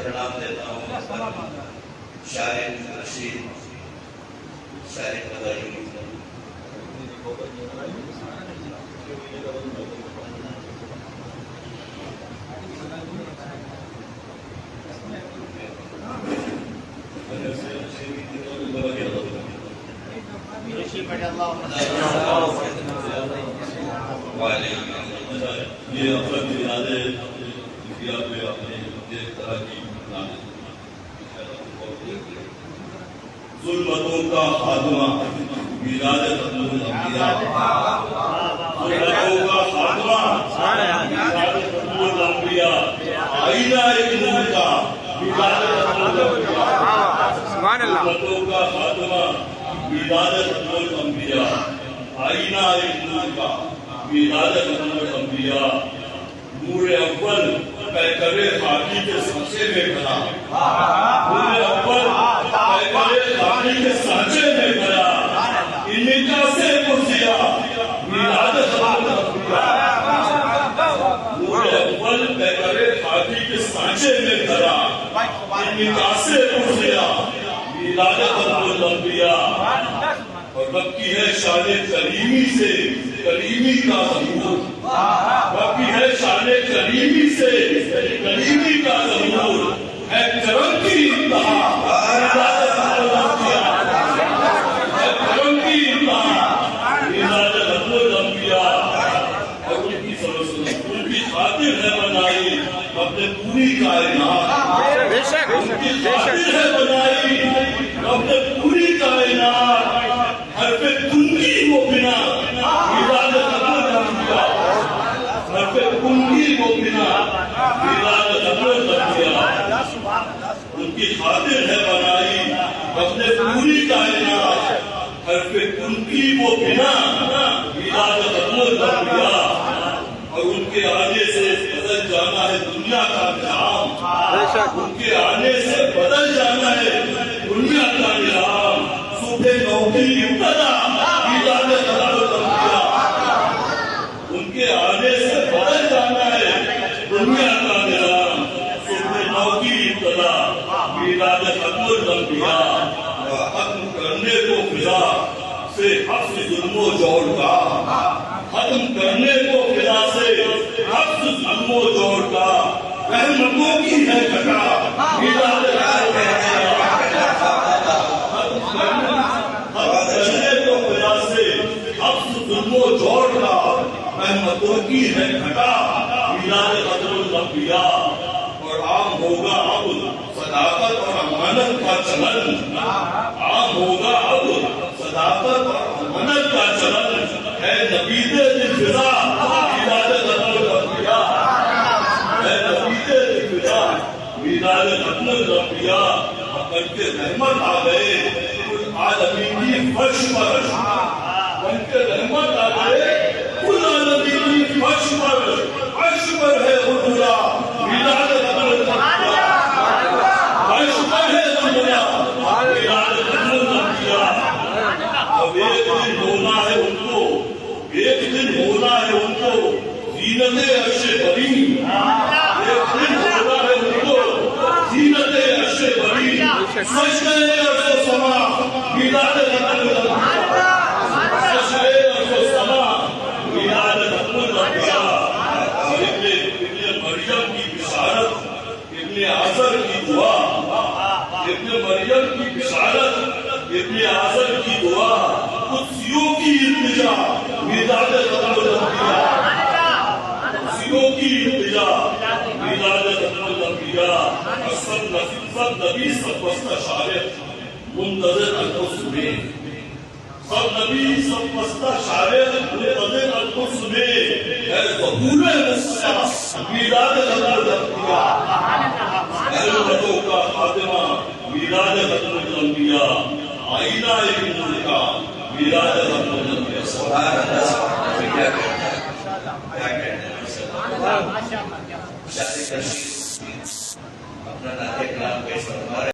سلام دیتا ہوں شاعر رشید شاعر قدائی یہ افراد کی ارادے انڈیا پہ اپنے ایک طرح کی ظلمتوں کا خاتمہ میلاد ختم الانبیاء ظلمتوں کا خاتمہ میلاد ختم الانبیاء آئینہ ایک نور کا میلاد ختم الانبیاء ظلمتوں کا خاتمہ میلاد ختم الانبیاء آئینہ ایک نور کا میلاد ختم الانبیاء نور اول پیکر خاکی کے سانچے میں بنا نور اول پیکر خاکی کے سانچے میں بنا انکا سے پرسیا میلاد ختم الانبیاء نور اول پیکر خاکی کے سانچے میں بنا انکا سے پرسیا میلاد ختم الانبیاء اور باقی ہے شان کریمی سے کریمی کا ظہور باقی ہے شان کریمی سے کریمی کا ظہور ہے کرم کی انتہا میلاد ختم الانبیاء ہے کرم کی انتہا میلاد ختم الانبیاء اور ان کی ان کی خاطر ہے بنائی اپنے پوری کائنات ان کی خاطر ہے بنائی اپنے پوری کائنات حرف کنگی کو بنا میلاد ختم الانبیاء حرف کنگی کو بنا میلاد ختم الانبیاء ان کی خاطر ہے بنائی اپنے پوری کائنات حرف کنگی کو بنا میلاد ختم الانبیاء اور ان کے آنے سے بدل جانا ہے دنیا کا نظام ان کے آنے سے بدل جانا ہے دنیا کا نظام صبح نو کی ابتدا میلاد ختم الانبیاء ان کے آنے سے بدل جانا ہے دنیا کا نظام صبح نو کی ابتدا میلاد ختم الانبیاء ختم کرنے کو فضا سے حفظ ظلم و جور کا ختم کرنے کو فضا سے حفظ ظلم و جور کا رحمتوں کی ہے گھٹا میلاد ختم الانبیاء ظلم و جور کا رحمتوں کی ہے گھٹا میلاد ختم الانبیاء اور عام ہوگا اب صداقت اور امانت کا چلن عام ہوگا اب صداقت اور امانت کا چلن ہے نبید الفضا میلاد ختم الانبیاء ہے نبید الفضا میلاد ختم الانبیاء بن کے رحمت آ گئے عالمین کی فرش پر بن کے رحمت آ گئے کل عالمین کی فرش پر عرش پر ہے غلغلہ میلاد ختم الانبیاء عرش پر ہے غلغلہ میلاد ختم الانبیاء اب ایک دن ہونا ہے ان کو ایک دن ہونا ہے ان کو زینت عرش بری ایک دن ہونا ہے ان کو زینت عرش بری سجدے عرش و سما میلاد ختم الانبیاء سجدے عرش و سما میلاد ختم الانبیاء ابن مریم کی بشارت ابن آزر کی دعا ابن مریم کی بشارت ابن آزر کی دعا قدسیوں کی التجا میلاد ختم الانبیاء قدسیوں کی التجا میلاد ختم الانبیاء سب نبی سب مستشار منتظر القدس میں سب نبی سب مستشار منتظر القدس میں ہے ظہور مصطفیٰ میلاد ختم الانبیاء ظلمتوں کا خاتمہ میلاد ختم الانبیاء آئینہ ایک نور کا میلاد ختم الانبیاء سبحان اللہ اپنا نعت کلام پیش فرما رہے